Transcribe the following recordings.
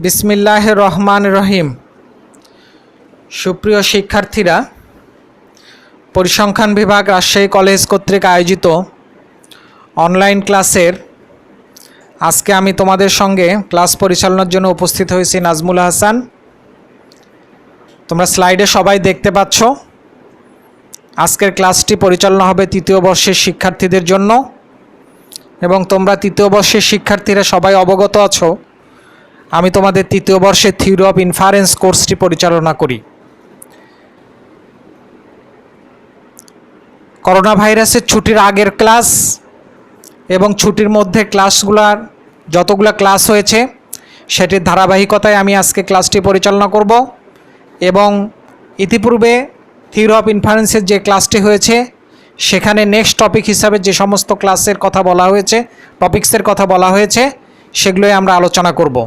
বিসমিল্লাহির রহমানির রহিম। সুপ্রিয় শিক্ষার্থীরা, পরিসংখ্যান বিভাগ রাজশাহী কলেজ কর্তৃক আয়োজিত অনলাইন ক্লাসের আজকে আমি তোমাদের সঙ্গে ক্লাস পরিচালনার জন্য উপস্থিত হয়েছি নাজমুল হাসান। তোমরা স্লাইডে সবাই দেখতে পাচ্ছ। আজকের ক্লাসটি পরিচালনা হবে তৃতীয় বর্ষের শিক্ষার্থীদের জন্য, এবং তোমরা তৃতীয় বর্ষের শিক্ষার্থীরা সবাই অবগত আছো আমি তোমাদের তৃতীয় বর্ষের থিওরি অফ ইনফারেন্স কোর্সটি পরিচালনা করি। করোনা ভাইরাসের ছুটির আগের ক্লাস এবং ছুটির মধ্যে যতগুলো ক্লাস হয়েছে সেটির ধারাবাহিকতায় আমি আজকে ক্লাসটি পরিচালনা করব। এবং ইতিপূর্বে থিওরি অফ ইনফারেন্সের যে ক্লাসটি হয়েছে সেখানে নেক্সট টপিক হিসাবে যে সমস্ত ক্লাসের কথা বলা হয়েছে, টপিক্সের কথা বলা হয়েছে, সেগুলোই আমরা আলোচনা করব।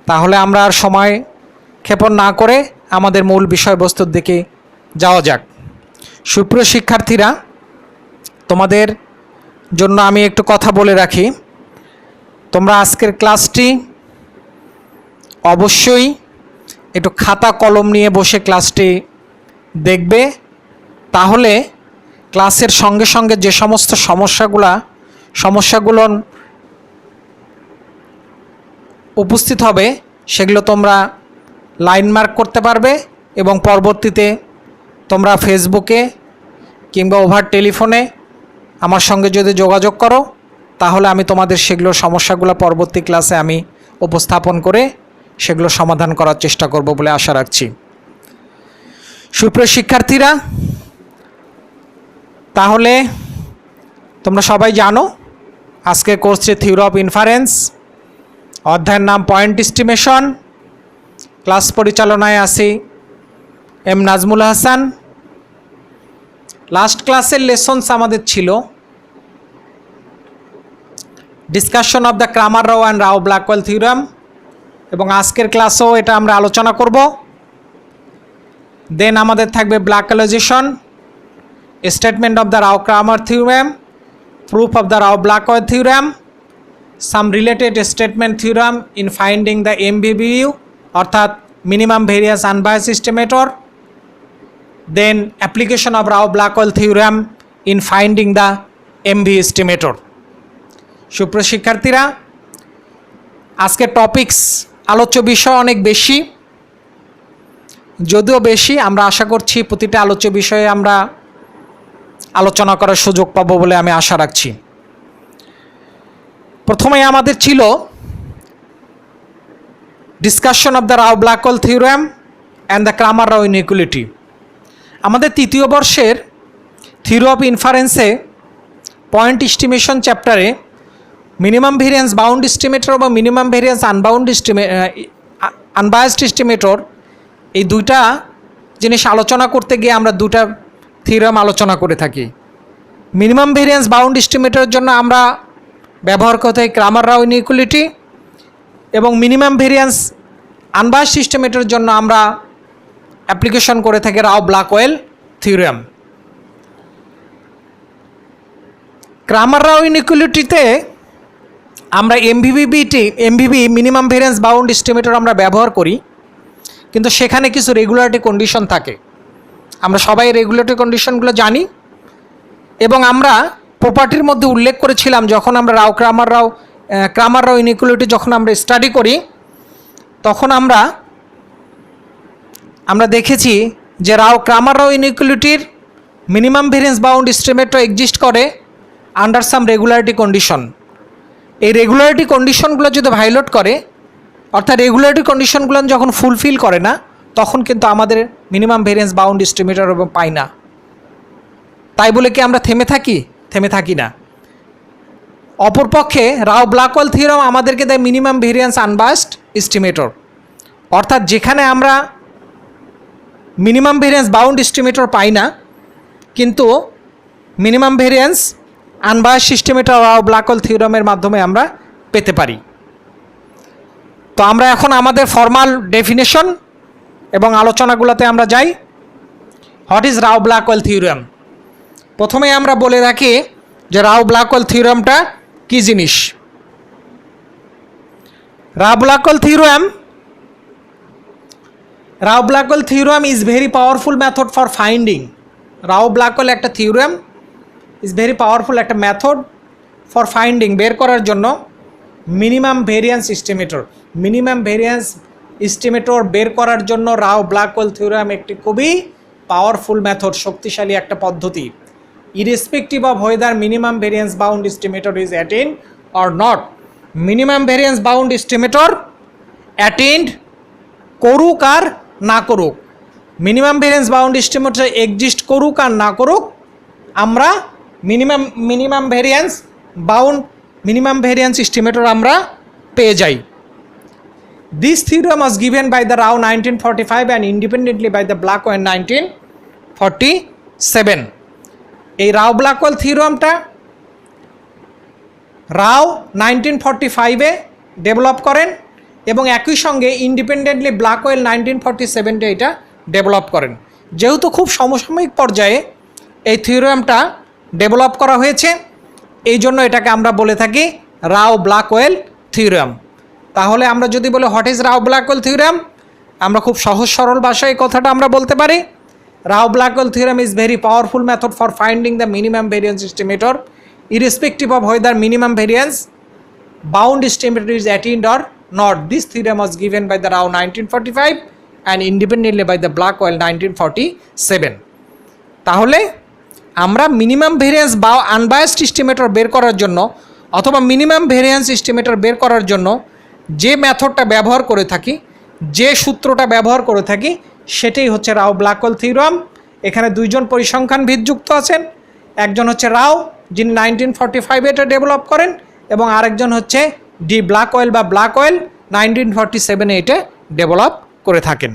তাহলে আমরা আর সময় ক্ষেপণ না করে আমাদের মূল বিষয়বস্তুর দিকে যাওয়া যাক। সুপ্রিয় শিক্ষার্থীরা, তোমাদের জন্য আমি একটু কথা বলে রাখি। তোমরা আজকের ক্লাসটি অবশ্যই একটু খাতা কলম নিয়ে বসে ক্লাসটি দেখবে। তাহলে ক্লাসের সঙ্গে সঙ্গে যে সমস্ত সমস্যাগুলো উপস্থিত হবে সেগুলো তোমরা লাইন মার্ক করতে পারবে, এবং পরবর্তীতে তোমরা ফেসবুকে কিংবা ওভার টেলিফোনে আমার সঙ্গে যদি যোগাযোগ করো তাহলে আমি তোমাদের সমস্যাগুলো পরবর্তী ক্লাসে আমি উপস্থাপন করে সেগুলো সমাধান করার চেষ্টা করব বলে আশা রাখছি। সুপ্রিয় শিক্ষার্থীরা, তাহলে তোমরা সবাই জানো আজকের কোর্সে থিওরি অফ ইনফারেন্স, অধ্যায়ের নাম পয়েন্ট এস্টিমেশন। ক্লাস পরিচালনায় আছি এম নাজমুল হাসান। লাস্ট ক্লাসের লেসনস আমাদের ছিল discussion of the Cramer Rao and Rao Blackwell theorem, এবং আজকের ক্লাসেও এটা আমরা আলোচনা করব। দেন আমাদের থাকবে Blackwellization, statement of the Rao Cramer theorem, proof of the Rao Blackwell theorem, some related statement theorem in finding the MVBU অর্থাৎ minimum variance unbiased estimator, then application of Rao Blackwell theorem in finding the MV estimator. সুপ্রিয় শিক্ষার্থীরা, আজকে topics আলোচ্য বিষয় অনেক বেশি, যদিও বেশি আমরা আশা করছি প্রতিটা আলোচ্য বিষয়ে আমরা আলোচনা করার সুযোগ পাবো বলে আমি আশা রাখছি। প্রথমে আমাদের ছিল discussion of the Rao Blackwell theorem and the Cramer Rao inequality. আমাদের তৃতীয় বর্ষের থিওরি অফ ইনফারেন্সে পয়েন্ট এস্টিমেশন চ্যাপ্টারে মিনিমাম ভেরিয়েন্স বাউন্ড এস্টিমেটর বা মিনিমাম ভেরিয়েন্স আনবায়াসড এস্টিমেটর, এই দুইটা জিনিস আলোচনা করতে গিয়ে আমরা দুটা থিওরাম আলোচনা করে থাকি। মিনিমাম ভেরিয়েন্স বাউন্ড এস্টিমেটরের জন্য আমরা ব্যবহার করতে হয় ক্রামার রাও ইনইকুয়ালিটি, এবং মিনিমাম ভেরিয়েন্স আনবায়াসড এস্টিমেটরের জন্য আমরা অ্যাপ্লিকেশন করে থাকি রাও ব্ল্যাকওয়েল থিওরাম। ক্রামার রাও ইনইকুয়ালিটিতে আমরা এমভিবি মিনিমাম ভেরিয়েন্স বাউন্ড এস্টিমেটর আমরা ব্যবহার করি, কিন্তু সেখানে কিছু রেগুলারিটি কন্ডিশন থাকে। আমরা সবাই রেগুলেটরি কন্ডিশনগুলো জানি, এবং আমরা প্রপার্টির মধ্যে উল্লেখ করেছিলাম যখন আমরা ক্রামার রাও ইনইকুয়ালিটি যখন আমরা স্টাডি করি তখন আমরা দেখেছি যে ক্রামার রাও ইনইকুয়ালিটির minimum variance bound estimator exist করে আন্ডার সাম রেগুলারিটি কন্ডিশন। এই রেগুলারিটি কন্ডিশনগুলো যদি ভায়োলেট করে, অর্থাৎ রেগুলারিটি কন্ডিশনগুলো যখন ফুলফিল করে না, তখন কিন্তু আমাদের মিনিমাম ভেরিয়েন্স বাউন্ড এস্টিমেটর পাই না। তাই বলে কি আমরা থেমে থাকি না। অপরপক্ষে রাও ব্ল্যাকওয়েল থিওরাম আমাদেরকে দেয় মিনিমাম ভেরিয়েন্স আনবায়াসড এস্টিমেটর, অর্থাৎ যেখানে আমরা মিনিমাম ভেরিয়েন্স বাউন্ড এস্টিমেটর পাই না, কিন্তু মিনিমাম ভেরিয়েন্স আনবায়াসড এস্টিমেটর রাও ব্ল্যাকওয়েল থিওরামের মাধ্যমে আমরা পেতে পারি। তো আমরা এখন আমাদের ফর্মাল ডেফিনেশন এবং আলোচনাগুলোতে আমরা যাই। What is Rao Blackwell theorem? প্রথমে আমরা বলে রাখি যে রাও ব্ল্যাকওয়েল থিওরামটা কী জিনিস। Rao Blackwell theorem Rao-Blackwell theorem is very powerful method for finding. Rao-Blackwell একটা theorem is very powerful একটা method for finding, বের করার জন্য minimum variance estimator. Minimum variance estimator বের করার জন্য রাও-ব্ল্যাকওয়েল থিওরেম একটি খুবই পাওয়ারফুল মেথড, শক্তিশালী একটা পদ্ধতি। Irrespective of whether minimum variance bound estimator is attend or not. Minimum variance bound estimator attend করুক আর না করুক, minimum variance bound estimator exist করুক আর না করুক, আমরা মিনিমাম ভেরিয়েন্স এস্টিমেটর আমরা পেয়ে যাই। This theorem was given by the Rao 1945 and independently by the Blackwell 1947. এই রাও-ব্ল্যাকওয়েল থিওরেমটা রাও 1945-এ ডেভেলপ করেন এবং একই সঙ্গে ইন্ডিপেন্ডেন্টলি ব্ল্যাকওয়েল 1947-এ এটা ডেভেলপ করেন। যেহেতু খুব সমসাময়িক পর্যায়ে এই থিওরেমটা ডেভেলপ করা হয়েছে, এই জন্য এটাকে আমরা বলে থাকি রাও-ব্ল্যাকওয়েল থিওরেম। তাহলে আমরা যদি বলি হোয়াট ইজ রাও-ব্ল্যাকওয়েল থিওরেম, আমরা খুব সহজ সরল ভাষায় এই কথাটা আমরা বলতে পারি, Rao Blackwell theorem is very powerful method for finding the minimum variance estimator irrespective of whether minimum variance bound estimator is attend or not. This theorem was given by the Rao 1945 and independently by the Blackwell 1947। তাহলে আমরা minimum variance বা unbiased estimator বের করার জন্য অথবা minimum variance estimator বের করার জন্য যে মেথডটা ব্যবহার করে থাকি, যে সূত্রটা ব্যবহার করে থাকি, সেটাই হচ্ছে রাও-ব্ল্যাকওয়েল থিওরেম। এখানে দুইজন পরিসংখ্যানবিদ যুক্ত আছেন, একজন হচ্ছে রাও যিনি 1945 এটা ডেভেলপ করেন এবং আরেকজন হচ্ছে ডি ব্ল্যাকওয়েল বা ব্ল্যাকওয়েল 1947-এ এটা ডেভেলপ করে থাকেন।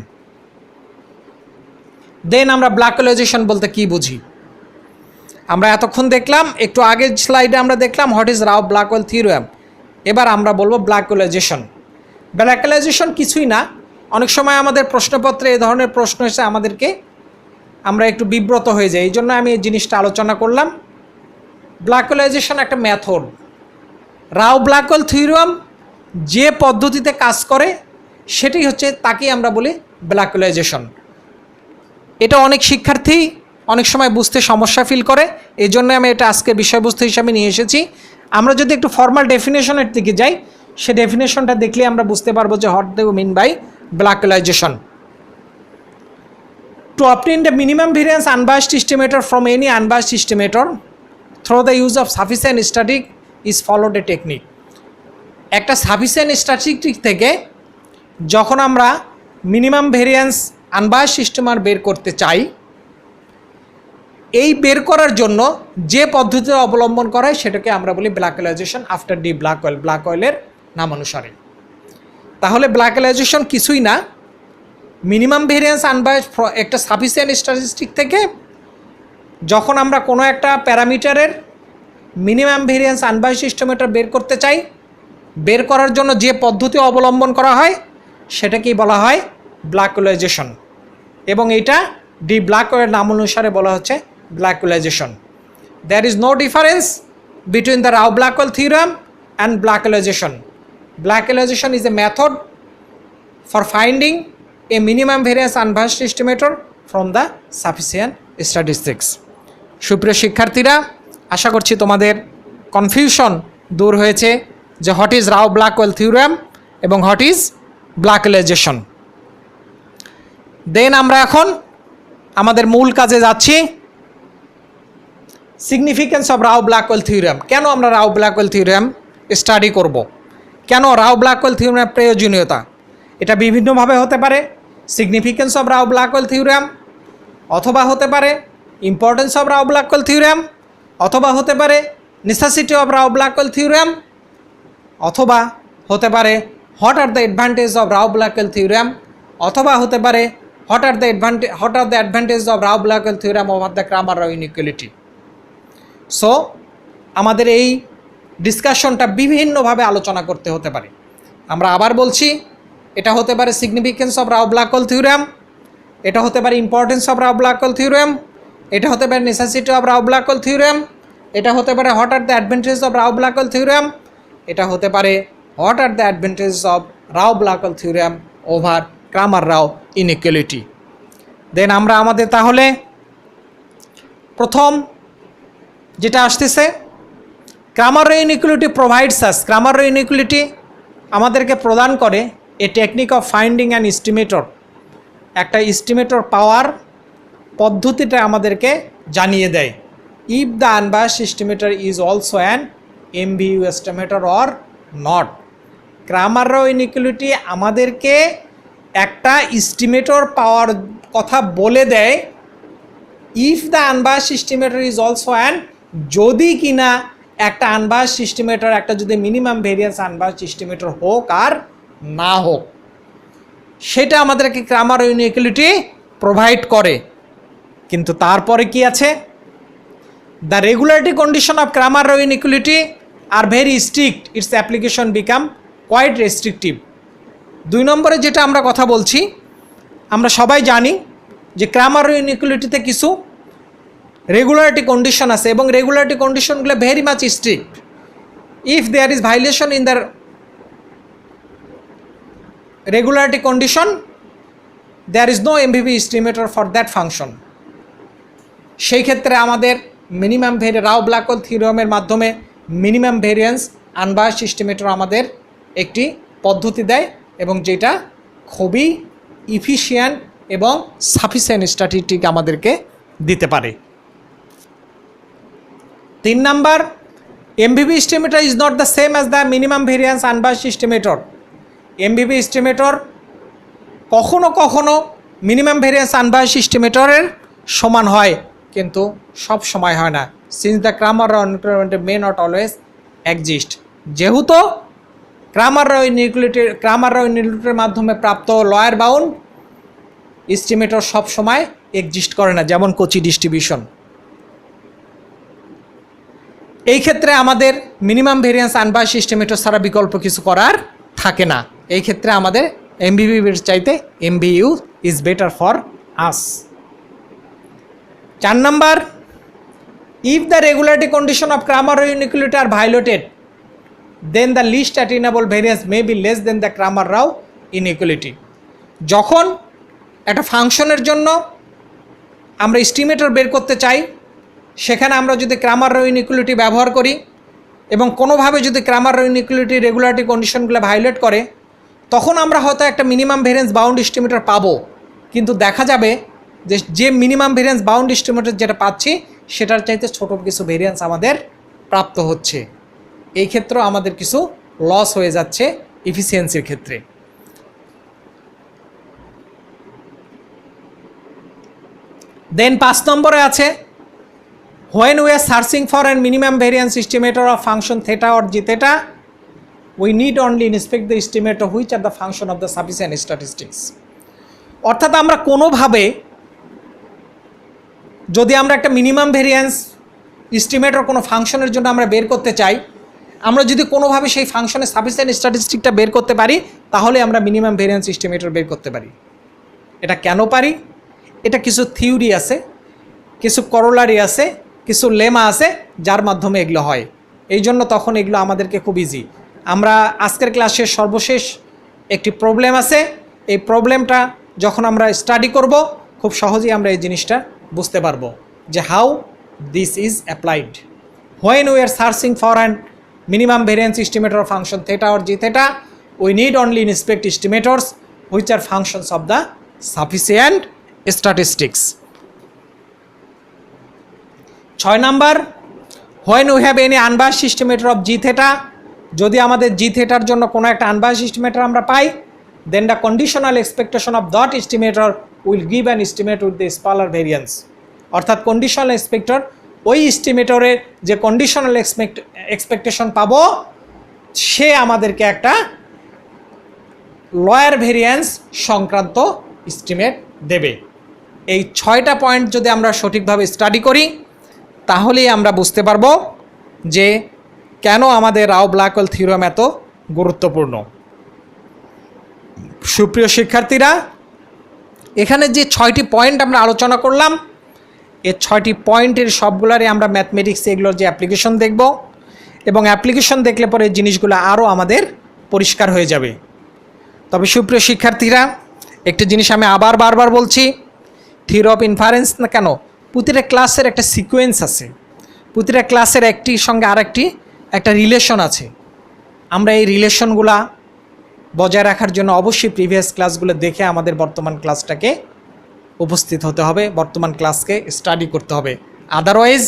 দেন আমরা ব্ল্যাকওয়েলাইজেশন বলতে কি বুঝি, আমরা এতক্ষণ দেখলাম, একটু আগের স্লাইডে আমরা দেখলাম হোয়াট ইজ রাও-ব্ল্যাকওয়েল থিওরেম। এবার আমরা বলবো ব্ল্যাকওয়েলাইজেশন। ব্ল্যাকওয়েলাইজেশন কিছুই না, অনেক সময় আমাদের প্রশ্নপত্রে এই ধরনের প্রশ্ন এসে আমরা একটু বিব্রত হয়ে যাই, এই জন্য আমি এই জিনিসটা আলোচনা করলাম। ব্ল্যাকওয়েলাইজেশন একটা মেথড। রাও-ব্ল্যাকওয়েল থিওরেম যে পদ্ধতিতে কাজ করে সেটাই হচ্ছে, তাকেই আমরা বলি ব্ল্যাকওয়েলাইজেশন। এটা অনেক শিক্ষার্থী অনেক সময় বুঝতে সমস্যা ফিল করে, এই জন্য আমি এটা আজকে বিষয়বস্তু হিসাবে নিয়ে এসেছি। আমরা যদি একটু ফর্মাল ডেফিনেশনের দিকে যাই, সে ডেফিনেশনটা দেখলে আমরা বুঝতে পারবো যে what do mean by Blackwellization. To obtain the minimum variance unbiased estimator from any unbiased estimator through the use of sufficient static is followed a technique. একটা সাফিসিয়েন্ট স্ট্যাটিস্টিক থেকে যখন আমরা মিনিমাম ভেরিয়েন্স আনবায়াসড এস্টিমেটর বের করতে চাই, এই বের করার জন্য যে পদ্ধতি অবলম্বন করা হয় সেটাকে আমরা বলি ব্ল্যাকওয়েলাইজেশন আফটার ডি ব্ল্যাকওয়েলের নামানুসারে। তাহলে ব্ল্যাকওয়েলাইজেশন কিছুই না, মিনিমাম ভেরিয়েন্স আনবায়াসড একটা সাফিসিয়েন্ট স্ট্যাটিস্টিক থেকে যখন আমরা কোনো একটা প্যারামিটারের মিনিমাম ভেরিয়েন্স আনবায়াসড এস্টিমেটর বের করতে চাই, বের করার জন্য যে পদ্ধতি অবলম্বন করা হয় সেটাকেই বলা হয় ব্ল্যাকওয়েলাইজেশন, এবং এটা ডি ব্ল্যাকওয়েলের নাম অনুসারে বলা হচ্ছে ব্ল্যাকওয়েলাইজেশন। There is no difference between the Rao-Blackwell theorem and Blackwellization. Blackwellization is a method for finding a minimum variance unbiased estimator from the sufficient statistics. সুপ্রিয় শিক্ষার্থীরা, আশা করছি তোমাদের কনফিউশন দূর হয়েছে যে হোয়াট ইজ রাও-ব্ল্যাকওয়েল থিওরেম এবং হোয়াট ইজ ব্ল্যাকওয়েলাইজেশন। দেন আমরা এখন আমাদের মূল কাজে যাচ্ছি। Significance of Rao Blackwell theorem. কেন আমরা রাও-ব্ল্যাকওয়েল থিওরেম স্টাডি করব, কেন রাও-ব্ল্যাকওয়েল থিওরেমের প্রয়োজনীয়তা, এটা বিভিন্নভাবে হতে পারে। সিগনিফিকেন্স অফ রাও-ব্ল্যাকওয়েল থিওরেম, অথবা হতে পারে ইম্পর্টেন্স অফ রাও-ব্ল্যাকওয়েল থিওরেম, অথবা হতে পারে নেসেসিটি অফ রাও-ব্ল্যাকওয়েল থিওরেম, অথবা হতে পারে what are the advantage of Rao Blackwell theorem, অথবা হতে পারে what are the advantage of Rao Blackwell theorem over the ক্রামার-রাও inequality. So আমাদের এই ডিসকাশনটা বিভিন্নভাবে আলোচনা করতে হতে পারে। আমরা আবার বলছি, এটা হতে পারে সিগনিফিকেন্স অফ রাও-ব্ল্যাকওয়েল থিওরেম, এটা হতে পারে ইম্পর্টেন্স অফ রাও-ব্ল্যাকওয়েল থিওরেম, এটা হতে পারে নেসেসিটি অফ রাও-ব্ল্যাকওয়েল থিওরেম, এটা হতে পারে what are the advantage of Rao Blackwell theorem, এটা হতে পারে what are the advantage of Rao Blackwell theorem over ক্রামার-রাও inequality. দেন আমরা আমাদের তাহলে প্রথম যেটা আসতেছে, ক্রামার Rao inequality provides us, ক্রামার Rao inequality আমাদেরকে প্রদান করে এ technique of finding an estimator, একটা এস্টিমেটর পাওয়ার পদ্ধতিটা আমাদেরকে জানিয়ে দেয়। If the unbiased estimator is also an এমভিইউ estimator or not. ক্রামার Rao inequality আমাদেরকে একটা এস্টিমেটর পাওয়ার কথা বলে দেয়, if the unbiased estimator is also an, যদি কিনা একটা আনবায়াসড এস্টিমেটর, একটা যদি মিনিমাম ভেরিয়েন্স আনবায়াসড এস্টিমেটর হোক আর না হোক, সেটা আমাদেরকে ক্রামার রো ইনইকুয়ালিটি প্রোভাইড করে। কিন্তু তারপরে কি আছে, the regularity condition of Cramer Rao inequality are very strict, its application become quite restrictive. 2 নম্বরে যেটা আমরা কথা বলছি, আমরা সবাই জানি যে ক্রামার রো ইনইকুয়ালিটিতে কিছু রেগুলারিটি কন্ডিশন আছে এবং রেগুলারিটি কন্ডিশনগুলো very much strict. If there is violation in the regularity condition, there is no MVB estimator for that function. সেই ক্ষেত্রে আমাদের মিনিমাম রাও ব্ল্যাকওয়েল থিওরামের মাধ্যমে মিনিমাম ভেরিয়েন্স আনবায়াসড এস্টিমেটর আমাদের একটি পদ্ধতি দেয় এবং যেটা খুবই ইফিশিয়েন্ট এবং সাফিসিয়েন্ট স্ট্যাটিস্টিক আমাদেরকে দিতে পারে। 3 number, MVB estimator is not the same as the minimum variance unbiased estimator. MVB estimator কখনো কখনো মিনিমাম ভেরিয়েন্স আনবায়াসড এস্টিমেটরের সমান হয়, কিন্তু সব সময় হয় না। Since the Cramer Rao inequality may not always exist, যেহেতু ক্রামার রো ইনইকুয়ালিটির মাধ্যমে প্রাপ্ত লয়ার বাউন্ড এস্টিমেটর সব সময় এক্সিস্ট করে না, যেমন কোচি ডিস্ট্রিবিউশন। এই ক্ষেত্রে আমাদের মিনিমাম ভেরিয়েন্স আনবায়াসড এস্টিমেটর ছাড়া বিকল্প কিছু করার থাকে না। এই ক্ষেত্রে আমাদের এমভিভির চাইতে MVUE is better for us. 4 number, if the regularity condition of Cramer Rao inequality are violated, then the least attainable variance may be less than the Cramer Rao inequality. যখন একটা ফাংশনের জন্য আমরা এস্টিমেটর বের করতে চাই, সেখানে আমরা যদি ক্রামার রো ইনইকুয়ালিটি ব্যবহার করি এবং কোনোভাবে যদি ক্রামার রো ইনইকুয়ালিটি রেগুলারিটি কন্ডিশনগুলো ভায়োলেট করে, তখন আমরা হয়তো একটা মিনিমাম ভেরিয়েন্স বাউন্ড এস্টিমেটর পাবো, কিন্তু দেখা যাবে যে মিনিমাম ভেরিয়েন্স বাউন্ড এস্টিমেটর যেটা পাচ্ছি সেটার চাইতে ছোট কিছু ভেরিয়েন্স আমাদের প্রাপ্ত হচ্ছে। এই ক্ষেত্রেও আমাদের কিছু লস হয়ে যাচ্ছে এফিসিয়েন্সির ক্ষেত্রে। দেন 5 নম্বরে আছে, when we are searching for a minimum variance estimator of function theta or g theta, we need only inspect the estimator which are the function of the sufficient statistics. অর্থাৎ আমরা কোনোভাবে যদি আমরা একটা মিনিমাম ভেরিয়েন্স এস্টিমেটর কোনো ফাংশনের জন্য আমরা বের করতে চাই, আমরা যদি কোনোভাবে সেই ফাংশনের সাফিসিয়েন্ট স্ট্যাটিস্টিকটা বের করতে পারি, তাহলে আমরা মিনিমাম ভেরিয়েন্স এস্টিমেটর বের করতে পারি। এটা কেন পারি? এটা কিছু থিওরি আছে, কিছু করোলারি আছে, কিছু লেমা আছে, যার মাধ্যমে এগুলো হয়। এই জন্য তখন এগুলো আমাদেরকে খুব ইজি। আমরা আজকের ক্লাসের সর্বশেষ একটি প্রবলেম আছে, এই প্রবলেমটা যখন আমরা স্টাডি করব খুব সহজেই আমরা এই জিনিসটা বুঝতে পারবো যে how this is applied. When we are searching for an minimum variance estimator function theta or G theta, we need only inspect estimators which are functions of the sufficient statistics. 6 number, when we have any unbiased estimator of G theta, যদি আমাদের জি থেটার জন্য কোনো একটা unbiased estimator আমরা পাই, then the conditional expectation of that estimator will give an estimate with the smaller variance. অর্থাৎ conditional expector ওই এস্টিমেটরের যে কন্ডিশনাল এক্সপেকটেশন পাবো, সে আমাদেরকে একটা লয়ার ভেরিয়েন্স সংক্রান্ত এস্টিমেট দেবে। এই 6টা পয়েন্ট যদি আমরা সঠিকভাবে স্টাডি করি, তাহলেই আমরা বুঝতে পারবো যে কেন আমাদের রাও ব্ল্যাকওয়েল থিওরাম এত গুরুত্বপূর্ণ। সুপ্রিয় শিক্ষার্থীরা, এখানে যে 6টি পয়েন্ট আমরা আলোচনা করলাম, এই 6টি পয়েন্টের সবগুলারই আমরা ম্যাথমেটিক্সে এগুলোর যে অ্যাপ্লিকেশন দেখব, এবং অ্যাপ্লিকেশন দেখলে পরে জিনিসগুলো আরও আমাদের পরিষ্কার হয়ে যাবে। তবে সুপ্রিয় শিক্ষার্থীরা, একটি জিনিস আমি আবার বারবার বলছি, থিওরি অফ ইনফারেন্স না কেন, প্রতিটা ক্লাসের একটা সিকোয়েন্স আছে, প্রতিটা ক্লাসের একটির সঙ্গে আরেকটি একটা রিলেশন আছে। আমরা এই রিলেশনগুলা বজায় রাখার জন্য অবশ্যই প্রিভিয়াস ক্লাসগুলো দেখে আমাদের বর্তমান ক্লাসটাকে উপস্থিত হতে হবে, বর্তমান ক্লাসকে স্টাডি করতে হবে। আদারওয়াইজ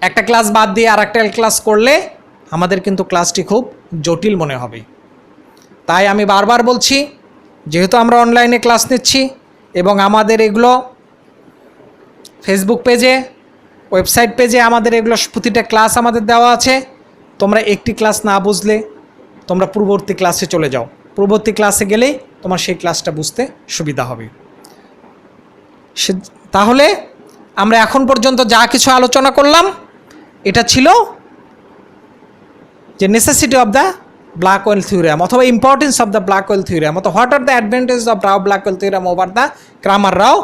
একটা ক্লাস বাদ দিয়ে আর একটা ক্লাস করলে আমাদের কিন্তু ক্লাসটি খুব জটিল মনে হবে। তাই আমি বারবার বলছি, যেহেতু আমরা অনলাইনে ক্লাস নিচ্ছি এবং আমাদের এগুলো ফেসবুক পেজে, ওয়েবসাইট পেজে আমাদের এগুলো প্রতিটা ক্লাস আমাদের দেওয়া আছে, তোমরা একটি ক্লাস না বুঝলে তোমরা পূর্ববর্তী ক্লাসে চলে যাও, পূর্ববর্তী ক্লাসে গেলেই তোমার সেই ক্লাসটা বুঝতে সুবিধা হবে। তাহলে আমরা এখন পর্যন্ত যা কিছু আলোচনা করলাম এটা ছিল যে necessity of the Blackwell theorem অথবা importance of the Blackwell theorem অথবা what are the advantage of Rao Blackwell theorem over the Cramer Rao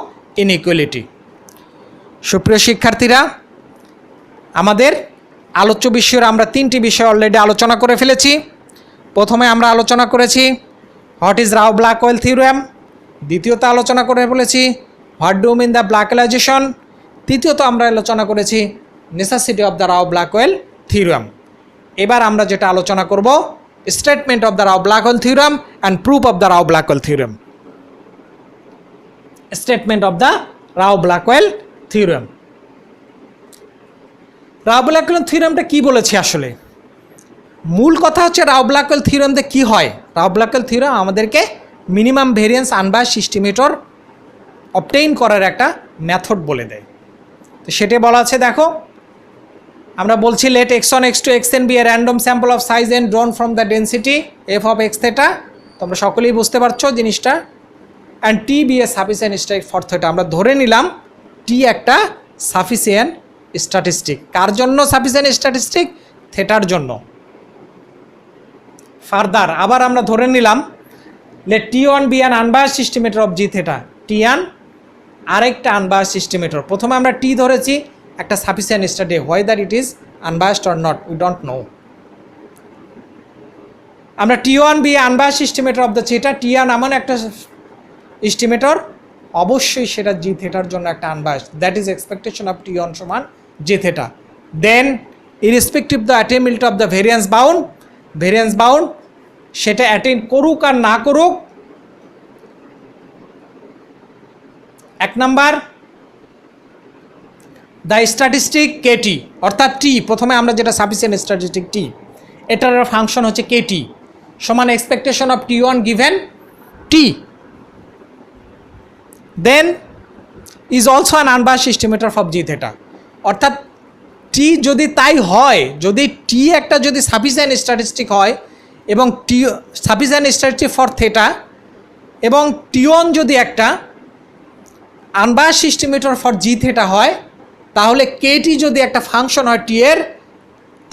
inequality. সুপ্রিয় শিক্ষার্থীরা, আমাদের আলোচ্য বিষয়ের আমরা 3টি বিষয় অলরেডি আলোচনা করে ফেলেছি। প্রথমে আমরা আলোচনা করেছি what is Rao Blackwell theorem, দ্বিতীয়ত আলোচনা করে ফেলেছি what do mean the Blackwellization, তৃতীয়ত আমরা আলোচনা করেছি necessity of the Rao Blackwell theorem. এবার আমরা যেটা আলোচনা করব statement of the Rao Blackwell theorem and proof of the Rao Blackwell theorem. Statement of the Rao Blackwell theorem. Rao Blackwell থিওরেমটা কী বলেছি আসলে? মূল কথা হচ্ছে রাও ব্ল্যাক হোল থিওরেমতে কী হয়। রাও ব্ল্যাক হোল থিওরেম আমাদেরকে minimum variance unbiased estimator obtain করার একটা মেথড বলে দেয়। তো সেটাই বলা আছে, দেখো আমরা বলছি let x1 x2 xn be a random sample of size n drawn from the density f of x theta. তোমরা সকলেই বুঝতে পারছো জিনিসটা। And T be a sufficient statistic for theta. আমরা ধরে নিলাম টি একটা সাফিসিয়েন্ট স্ট্যাটিস্টিক। কার জন্য সাফিসিয়েন্ট স্ট্যাটিস্টিক? থেটার জন্য। ফার্দার আবার আমরা ধরে নিলাম let T1 be an unbiased estimator of G theta. T1 আরেকটা আনবায়াসড এস্টিমেটর। প্রথমে আমরা টি ধরেছি একটা sufficient study, whether it is unbiased or not we don't know. আমরা T1 be unbiased estimator of the theta. T1 এমন একটা estimator, অবশ্যই সেটা জি থেটার জন্য একটা unbiased, that is expectation of T1 সমান G theta. Then irrespective the attainment of the variance bound, variance bound সেটা অ্যাটেন্ড করুক আর না করুক, এক নাম্বার দ্য স্ট্যাটিস্টিক কেটি অর্থাৎ টি, প্রথমে আমরা যেটা সাফিসিয়েন্ট স্ট্যাটিস্টিক টি, এটার ফাংশন হচ্ছে কেটি সমান expectation of T1 given T. Then is also an unbiased estimator of G theta. অর্থাৎ টি যদি তাই হয়, যদি টি একটা যদি সাফিসিয়েন্ট স্ট্যাটিস্টিক হয় এবং টি সাফিসিয়েন্ট স্ট্যাটিস্টিক ফর থেটা এবং T1 যদি একটা unbiased estimator for G theta হয়, তাহলে কেটি যদি একটা ফাংশন হয় টি এর,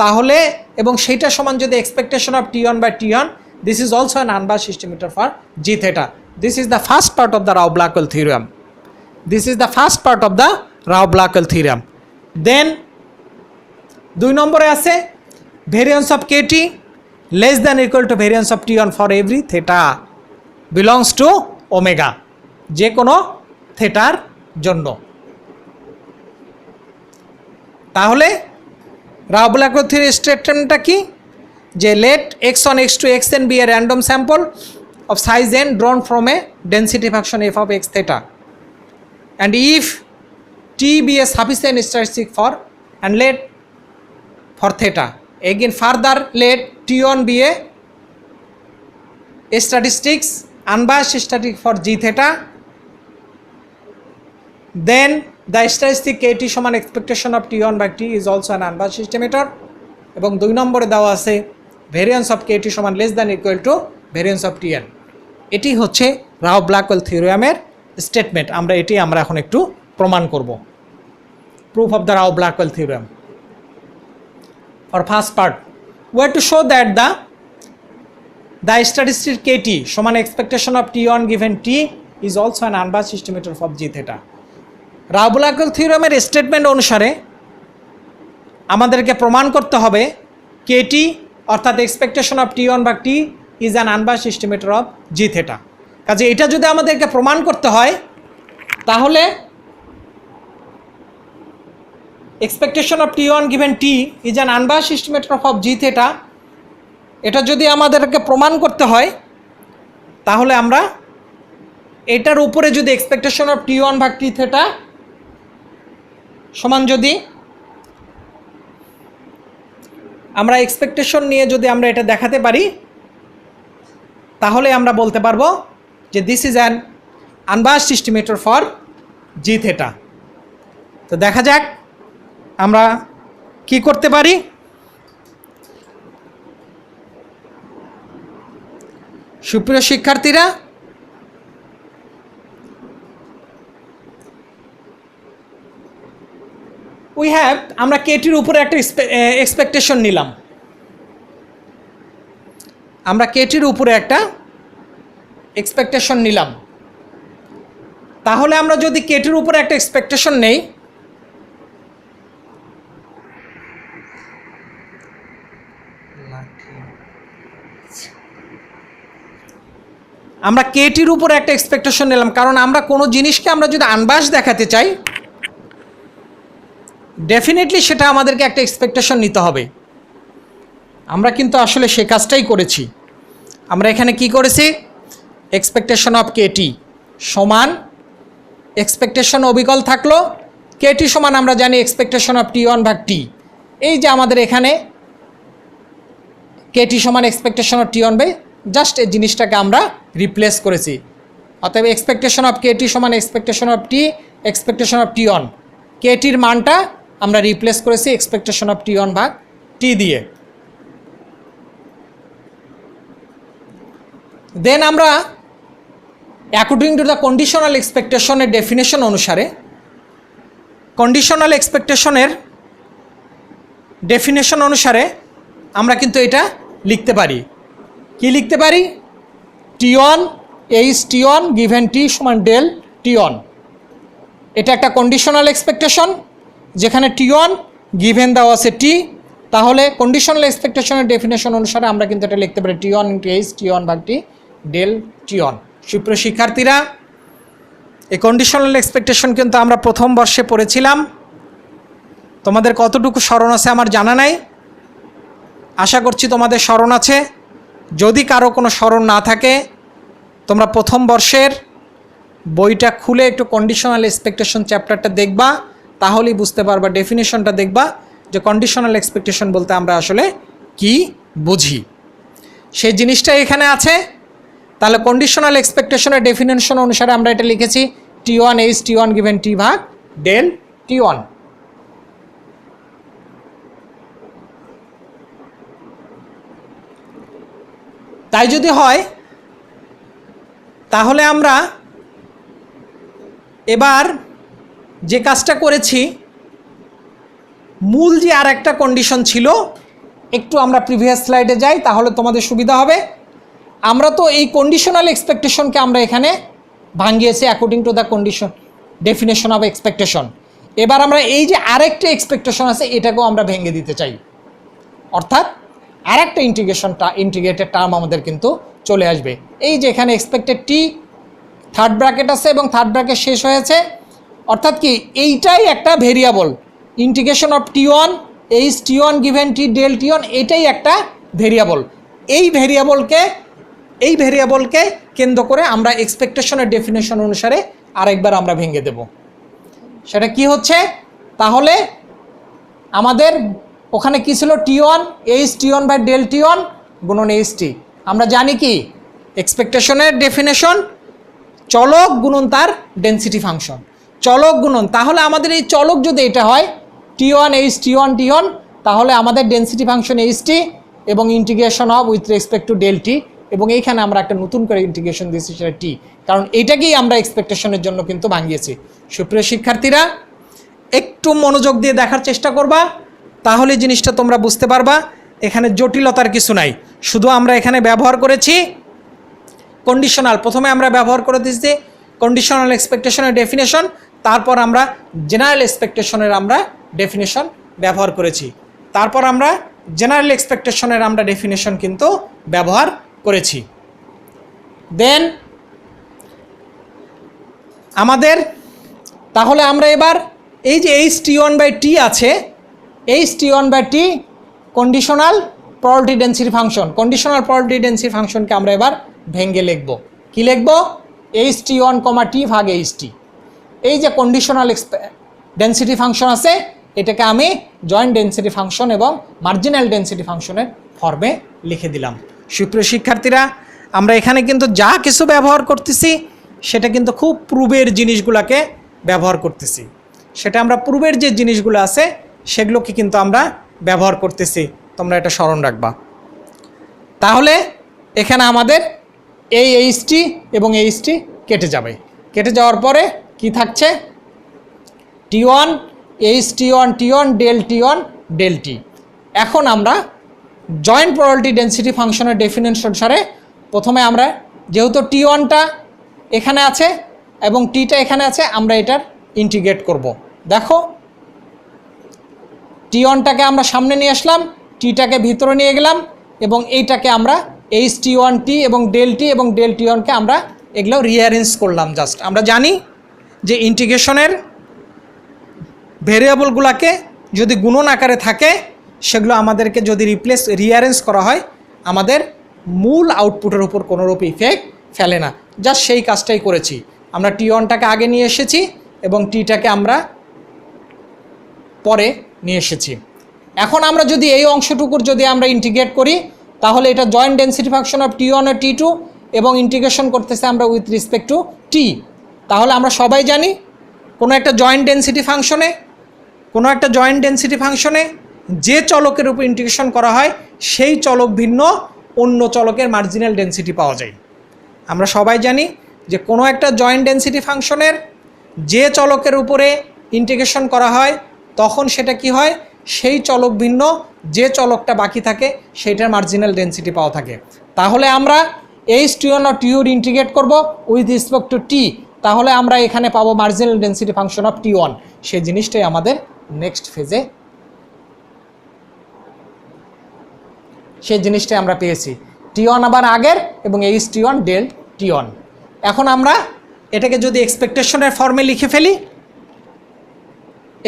তাহলে এবং সেইটা সমান যদি expectation of T1 by T1, this is also an unbiased estimator for G theta. This is the first part of the Rao Blackwell theorem. This is the first part of the Rao Blackwell theorem. Then 2 নম্বরে আছে variance of KT less than equal to variance of T1 for every theta belongs to omega, যে কোনো থেটার জন্য। তাহলে Rao Blackwell theory স্টেটমেন্টটা কি? যে let x1 x2 xn be a random sample of size n drawn from a density function f of x theta and if t be a sufficient statistic for and let for theta. Again further let T1 be a statistics unbiased statistic for g theta. Then the statistic KT সমান expectation of T1 by T is also an unbiased estimator. এবং 2 নম্বরে দেওয়া আছে variance of KT সমান less than equal to variance of Tn. এটি হচ্ছে রাও black hole থিওরেমের statement. আমরা এখন একটু প্রমাণ করব। Proof of the Rao black hole theorem. For first part, we have to show that the statistic KT সমান expectation of T1 given T is also an unbiased estimator of G theta. Rao black hole থিওরেমের statement অনুসারে আমাদেরকে প্রমাণ করতে হবে KT অর্থাৎ expectation of T1 by T is an unbiased estimator of G theta. কাজে এটা যদি আমাদেরকে প্রমাণ করতে হয় তাহলে expectation of T1 given T is an unbiased estimator of G theta, এটা যদি আমাদেরকে প্রমাণ করতে হয় তাহলে আমরা এটার উপরে যদি expectation of T1 ভাগ T theta সমান যদি আমরা এক্সপেকটেশন নিয়ে যদি আমরা এটা দেখাতে পারি তাহলে আমরা বলতে পারবো যে this is an unbiased estimator for G theta. তো দেখা যাক আমরা কি করতে পারি। সুপ্রিয় শিক্ষার্থীরা, আমরা কেটির উপরে একটা এক্সপেকটেশন নিলাম, তাহলে আমরা যদি কেটির উপরে একটা এক্সপেকটেশন নেই আমরা কেটির উপরে একটা এক্সপেকটেশন নিলাম, কারণ আমরা কোনো জিনিসকে আমরা যদি আনবায়াসড দেখাতে চাই ডেফিনেটলি সেটা আমাদেরকে একটা এক্সপেকটেশন নিতে হবে। আমরা কিন্তু আসলে সে কাজটাই করেছি। আমরা এখানে কি করেছি, এক্সপেকটেশন অফ কেটি সমান এক্সপেকটেশন অবিকল থাকলো, কেটি সমান আমরা জানি এক্সপেকটেশন অফ T1 ভাগ টি। এই যে আমাদের এখানে কেটি সমান expectation of T1 by, just এই জিনিসটাকে আমরা রিপ্লেস করেছি। অতএব এক্সপেকটেশন অফ কেটি সমান expectation of T, expectation of T1, কেটির মানটা আমরা রিপ্লেস করেছি এক্সপেকটেশন অফ T1 ভাগ টি দিয়ে। দেন আমরা অ্যাকর্ডিং টু দ্য কন্ডিশনাল এক্সপেকটেশনের ডেফিনেশন অনুসারে, কন্ডিশনাল এক্সপেকটেশনের ডেফিনেশন অনুসারে আমরা কিন্তু এটা লিখতে পারি। কি লিখতে পারি, T1 এইচ T1 গিভেন টি সমান ডেল T1। এটা একটা কন্ডিশনাল এক্সপেকটেশন যেখানে T1 গিভেন দেওয়া আছে টি, তাহলে কন্ডিশনাল এক্সপেকটেশনের ডেফিনেশন অনুসারে আমরা কিন্তু এটা লিখতে পারি T1 ইন্টু এইচ T1 ভাগ টি ডেল T1। সুপ্রিয় শিক্ষার্থীরা, এই কন্ডিশনাল এক্সপেকটেশন কিন্তু আমরা প্রথম বর্ষে পড়েছিলাম। তোমাদের কতটুকু স্মরণ আছে আমার জানা নাই, আশা করছি তোমাদের স্মরণ আছে। যদি কারো কোনো স্মরণ না থাকে তোমরা প্রথম বর্ষের বইটা খুলে একটু কন্ডিশনাল এক্সপেকটেশন চ্যাপ্টারটা দেখবা, তাহলেই বুঝতে পারবা, ডেফিনেশনটা দেখবা যে কন্ডিশনাল এক্সপেকটেশন বলতে আমরা আসলে কি বুঝি, সেই জিনিসটা এখানে আছে। তাহলে কন্ডিশনাল এক্সপেকটেশনের ডেফিনেশন অনুসারে আমরা এটা লিখেছি T1 এইচ T1 গিভেন টি ভাগ ডেল T1। তাই যদি হয় তাহলে আমরা এবার যে কাজটা করেছি, মূল যে আর একটা কন্ডিশন ছিল, একটু আমরা প্রিভিয়াস স্লাইডে যাই তাহলে তোমাদের সুবিধা হবে। আমরা তো এই কন্ডিশনাল এক্সপেকটেশনকে আমরা এখানে ভাঙিয়েছি according to the condition definition of expectation. এবার আমরা এই যে আরেকটা এক্সপেকটেশন আছে এটাকেও আমরা ভেঙে দিতে চাই, অর্থাৎ আরেকটা ইন্টিগ্রেটেড টার্ম আমাদের কিন্তু চলে আসবে। এই যে এখানে এক্সপেক্টেড টি থার্ড ব্র্যাকেট আছে এবং থার্ড ব্র্যাকেট শেষ হয়েছে, অর্থাৎ কি এইটাই একটা variable, integration of T1 h T1 given T del T1, এটাই একটা ভেরিয়েবল। এই ভেরিয়েবলকে কেন্দ্র করে আমরা এক্সপেকটেশনের ডেফিনেশন অনুসারে আরেকবার আমরা ভেঙে দেব। সেটা কি হচ্ছে, তাহলে আমাদের ওখানে কি ছিল, T1 h T1 by del T1 গুণন এইচ টি। আমরা জানি কি এক্সপেকটেশনের ডেফিনেশন চলক গুণন তার ডেনসিটি ফাংশন, চলক গুণন। তাহলে আমাদের এই চলক যদি এটা হয় T1 এইচ T1 T1, তাহলে আমাদের ডেনসিটি ফাংশন এইচ টি এবং integration of with respect to del T, এবং এইখানে আমরা একটা নতুন করে ইন্টিগ্রেশন দিয়েছি সেটা টি, কারণ এইটাকেই আমরা এক্সপেকটেশনের জন্য কিন্তু ভাঙিয়েছি। সুপ্রিয় শিক্ষার্থীরা, একটু মনোযোগ দিয়ে দেখার চেষ্টা করবা, তাহলে জিনিসটা তোমরা বুঝতে পারবা। এখানে জটিলতার কিছু নাই, শুধু আমরা এখানে ব্যবহার করেছি কন্ডিশনাল। প্রথমে আমরা ব্যবহার করে দিয়েছি কন্ডিশনাল এক্সপেকটেশনের ডেফিনেশন, তারপর আমরা জেনারেল এক্সপেকটেশনের আমরা ডেফিনেশন ব্যবহার করেছি, তারপর আমরা জেনারেল এক্সপেকটেশনের আমরা ডেফিনেশন কিন্তু ব্যবহার করেছি। দেন আমাদের তাহলে আমরা এবার এই যে HT1/T আছে, HT1/T conditional probability density function, conditional probability density ফাংশনকে আমরা এবার ভেঙে লিখব। কি লিখব? HT1, T ভাগ HT। এই যে কন্ডিশনাল ডেনসিটি ফাংশন আছে, এটাকে আমি জয়েন্ট ডেনসিটি ফাংশন এবং মার্জিনাল ডেনসিটি ফাংশনের ফর্মে লিখে দিলাম। সুপ্রিয় শিক্ষার্থীরা, আমরা এখানে কিন্তু যা কিছু ব্যবহার করতেছি সেটা কিন্তু খুব পূর্বের জিনিসগুলোকে ব্যবহার করতেছি, সেটা আমরা পূর্বের যে জিনিসগুলো আছে সেগুলোকে কিন্তু আমরা ব্যবহার করতেছি, তোমরা এটা স্মরণ রাখবা। তাহলে এখানে আমাদের এই HT এবং HT কেটে যাবে, কেটে যাওয়ার পরে কি থাকছে? T1 HT1 T1 del T1 del T। এখন আমরা জয়েন্ট প্রবাবিলিটি ডেনসিটি ফাংশনের ডেফিনেশন অনুসারে প্রথমে আমরা যেহেতু T1টা এখানে আছে এবং Tটা এখানে আছে, আমরা এটার ইন্টিগ্রেট করব। দেখো, T1টাকে আমরা সামনে নিয়ে আসলাম, Tটাকে ভিতরে নিয়ে গেলাম এবং এইটাকে আমরা HT1T এবং ডেল T এবং ডেল T1কে আমরা এগুলো রিঅ্যারেঞ্জ করলাম। জাস্ট আমরা জানি যে ইন্টিগ্রেশনের ভেরিয়েবলগুলোকে যদি গুণন আকারে থাকে সেগুলো আমাদেরকে যদি রিঅ্যারেঞ্জ করা হয় আমাদের মূল আউটপুটের উপর কোনোরূপ ইফেক্ট ফেলে না। জাস্ট সেই কাজটাই করেছি, আমরা T1টাকে আগে নিয়ে এসেছি এবং Tটাকে আমরা পরে নিয়ে এসেছি। এখন আমরা যদি এই অংশটুকুর যদি আমরা ইন্টিগ্রেট করি তাহলে এটা joint density function of T1 আর T2 এবং ইন্টিগ্রেশন করতেছে আমরা উইথ রেসপেক্ট টু T। তাহলে আমরা সবাই জানি কোনো একটা জয়েন্ট ডেনসিটি ফাংশনে যে চলকের উপর ইন্টিগ্রেশন করা হয় সেই চলক ভিন্ন অন্য চলকের মার্জিনাল ডেনসিটি পাওয়া যায়। আমরা সবাই জানি যে কোনো একটা জয়েন্ট ডেনসিটি ফাংশনের যে চলকের উপরে ইন্টিগ্রেশন করা হয় তখন সেটা কি হয়, সেই চলক ভিন্ন যে চলকটা বাকি থাকে সেইটার মার্জিনাল ডেনসিটি পাওয়া থাকে। তাহলে আমরা HT1 আর T2 ইন্টিগ্রেট করব উইথ রেসপেক্ট টু T, তাহলে আমরা এখানে পাবো marginal density function of T1। সেই জিনিসটাই আমাদের নেক্সট ফেজে, সেই জিনিসটাই আমরা পেয়েছি। T1 আবার আগের এবং HT1 ডেল T1। এখন আমরা এটাকে যদি এক্সপেকটেশনের ফর্মে লিখে ফেলি,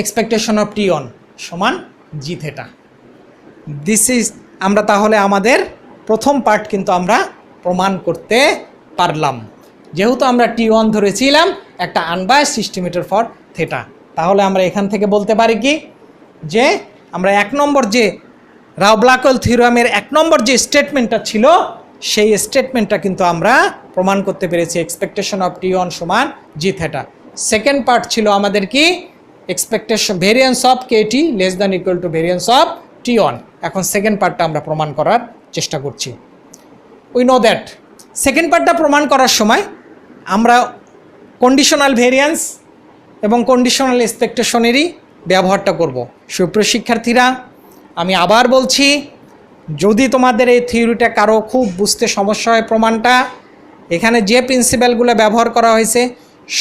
এক্সপেকটেশন অফ T1 সমান G থেটা। দিস ইজ, আমরা তাহলে আমাদের প্রথম পার্ট কিন্তু আমরা প্রমাণ করতে পারলাম, যেহেতু আমরা T1 ধরেছিলাম একটা আনবায়াসড সিস্টেমেটের ফর থেটা। তাহলে আমরা এখান থেকে বলতে পারি কি যে আমরা 1 নম্বর যে রাও-ব্ল্যাকওয়েল থিওরামের 1 নম্বর যে স্টেটমেন্টটা ছিল সেই স্টেটমেন্টটা কিন্তু আমরা প্রমাণ করতে পেরেছি, এক্সপেকটেশন অফ T1 সমান G থেটা। সেকেন্ড পার্ট ছিল আমাদের কি, expectation variance of KT less than equal to variance of T1। এখন সেকেন্ড পার্টটা আমরা প্রমাণ করার চেষ্টা করছি। উই নো দ্যাট সেকেন্ড পার্টটা প্রমাণ করার সময় আমরা কন্ডিশনাল ভেরিয়েন্স এবং কন্ডিশনাল এক্সপেকটেশনেরই ব্যবহারটা করব। সুপ্রিয় শিক্ষার্থীরা, আমি আবার বলছি, যদি তোমাদের এই থিওরিটা কারো খুব বুঝতে সমস্যা হয় প্রমাণটা, এখানে যে প্রিন্সিপালগুলো ব্যবহার করা হয়েছে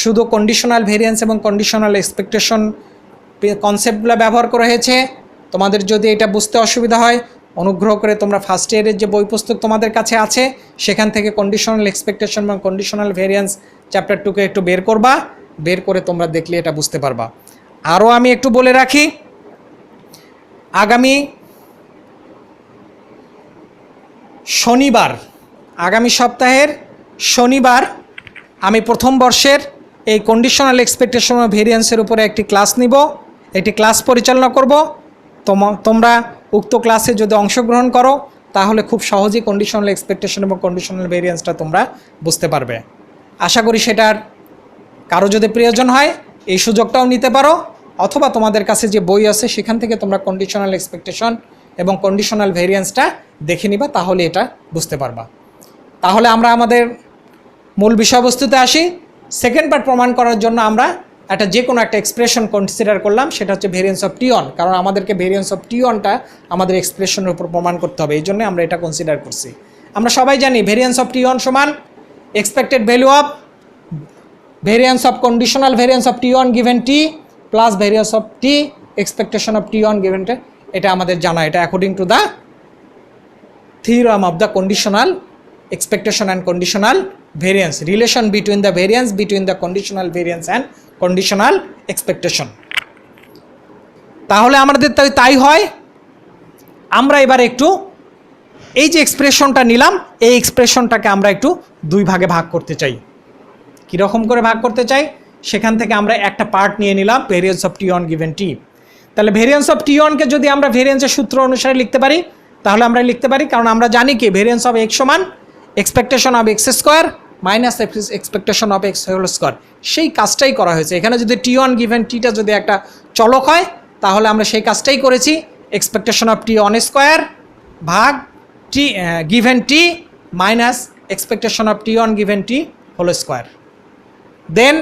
শুধু কন্ডিশনাল ভেরিয়েন্স এবং কন্ডিশনাল এক্সপেকটেশন কনসেপ্টগুলো ব্যবহার করা হয়েছে। তোমাদের যদি এটা বুঝতে অসুবিধা হয় অনুগ্রহ করে তোমরা ফার্স্ট ইয়ারের যে বই পুস্তক তোমাদের কাছে আছে সেখান থেকে কন্ডিশনাল এক্সপেকটেশন এবং কন্ডিশনাল ভেরিয়েন্স চ্যাপ্টার 2কে একটু বের করবা, বের করে তোমরা দেখলে এটা বুঝতে পারবা। আরও আমি একটু বলে রাখি, আগামী সপ্তাহের শনিবার আমি প্রথম বর্ষের এই কন্ডিশনাল এক্সপেকটেশন ও ভেরিয়েন্সের উপরে একটি ক্লাস নিব, একটি ক্লাস পরিচালনা করব। তোমরা উক্ত ক্লাসে যদি অংশগ্রহণ করো তাহলে খুব সহজেই কন্ডিশনাল এক্সপেকটেশন এবং কন্ডিশনাল ভেরিয়েন্সটা তোমরা বুঝতে পারবে। আশা করি সেটার কারো যদি প্রয়োজন হয় এই সুযোগটাও নিতে পারো, অথবা তোমাদের কাছে যে বই আছে সেখান থেকে তোমরা কন্ডিশনাল এক্সপেকটেশন এবং কন্ডিশনাল ভেরিয়েন্সটা দেখে নিবা, তাহলে এটা বুঝতে পারবা। তাহলে আমরা আমাদের মূল বিষয়বস্তুতে আসি। সেকেন্ড পার্ট প্রমাণ করার জন্য আমরা যে কোনো একটা এক্সপ্রেশন কনসিডার করলাম, সেটা হচ্ছে ভেরিয়েন্স অফ T1, কারণ আমাদেরকে ভেরিয়েন্স অফ T1টা আমাদের এক্সপ্রেশনের উপর প্রমাণ করতে হবে, এই জন্য আমরা এটা কনসিডার করছি। আমরা সবাই জানি ভেরিয়েন্স অফ T1 সমান expected value of variance of conditional variance of T1 given T plus variance of T expectation of T1 given T। এটা আমাদের জানা, এটা according to the theorem of the conditional expectation and conditional variance, relation between the variance between the conditional variance and conditional expectation. তাহলে আমাদের তাই হয়। আমরা এবার একটু এই যে এক্সপ্রেশনটা নিলাম, এই এক্সপ্রেশনটাকে আমরা একটু দুই ভাগে ভাগ করতে চাই। কীরকম করে ভাগ করতে চাই, সেখান থেকে আমরা একটা পার্ট নিয়ে নিলাম, variance of T one given T. তাহলে ভেরিয়েন্স অফ টি ওয়ানকে যদি আমরা ভেরিয়েন্সের সূত্র অনুসারে লিখতে পারি, তাহলে আমরা লিখতে পারি, কারণ আমরা জানি কি ভেরিয়েন্স অফ এক্স সমান expectation of x square minus expectation of x whole square. সেই কাজটাই করা হয়েছে এখানে। যদি টি ওয়ান গিভেন টিটা যদি একটা চলক হয়, তাহলে আমরা সেই কাজটাই করেছি, expectation of T one square ভাগ T given T minus expectation of T one given T whole square. Then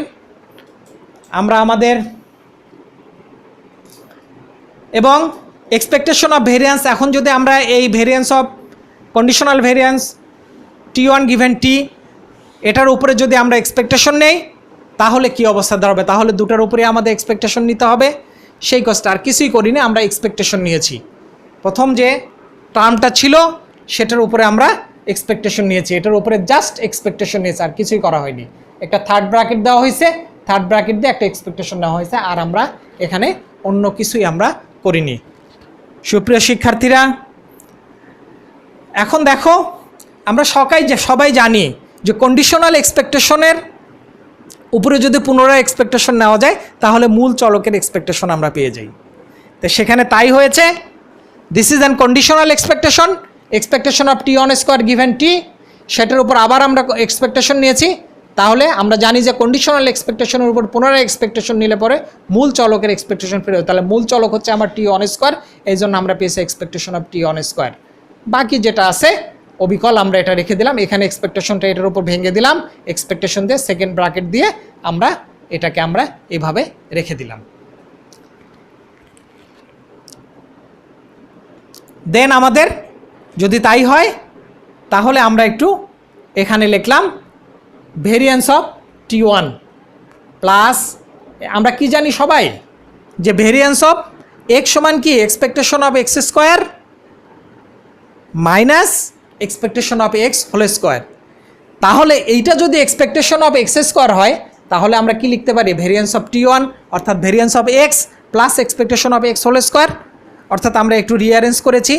আমরা আমাদের এবং এক্সপেকটেশন অফ ভেরিয়েন্স, এখন যদি আমরা এই variance of conditional variance T one given T এটার উপরে যদি আমরা এক্সপেকটেশন নেই, তাহলে কি অবস্থা দাঁড়াবে? তাহলে দুটার উপরে আমাদের এক্সপেকটেশন নিতে হবে। সেই কষ্ট আর কিছুই করিনি, আমরা এক্সপেকটেশন নিয়েছি। প্রথম যে টার্মটা ছিল সেটার উপরে আমরা এক্সপেকটেশন নিয়েছি, এটার উপরে জাস্ট এক্সপেকটেশন নিয়েছি, আর কিছুই করা হয়নি। একটা থার্ড ব্র্যাকেট দেওয়া হয়েছে, থার্ড ব্র্যাকেট দিয়ে একটা এক্সপেকটেশন নেওয়া হয়েছে, আর আমরা এখানে অন্য কিছুই আমরা করিনি। সুপ্রিয় শিক্ষার্থীরা, এখন দেখো, আমরা সবাই জানি যে কন্ডিশনাল এক্সপেকটেশনের উপরে যদি পুনরায় এক্সপেকটেশন নেওয়া যায়, তাহলে মূল চলকের এক্সপেকটেশন আমরা পেয়ে যাই। তো সেখানে তাই হয়েছে, this is an conditional expectation, expectation of T one square given T, সেটার উপর আবার আমরা এক্সপেকটেশন নিয়েছি। তাহলে আমরা জানি যে কন্ডিশনাল এক্সপেকটেশনের উপর পুনরায় এক্সপেকটেশন নিলে পরে মূল চলকের এক্সপেকটেশন ফেরত, তাহলে মূল চলক হচ্ছে আমার টি ওয়ান স্কোয়ার, এই জন্য আমরা পেয়েছি expectation of T one square. বাকি যেটা আছে অবিকল আমরা এটা রেখে দিলাম, এখানে এক্সপেকটেশনটা এটার উপর ভেঙে দিলাম, এক্সপেকটেশন দিয়ে সেকেন্ড ব্র্যাকেট দিয়ে আমরা এটাকে আমরা এভাবে রেখে দিলাম। দেন আমাদের যদি তাই হয়, তাহলে আমরা একটু এখানে লিখলাম variance of T one plus, আমরা কি জানি সবাই যে ভেরিয়েন্স অফ এক্স সমান কি expectation of x square minus expectation of x whole square. তাহলে এইটা যদি এক্সপেকটেশন অফ এক্স স্কোয়ার হয়, তাহলে আমরা কি লিখতে পারি ভেরিয়েন্স অফ টি ওয়ান অর্থাৎ variance of x plus expectation of x whole square. অর্থাৎ আমরা একটু রিঅ্যারেঞ্জ করেছি,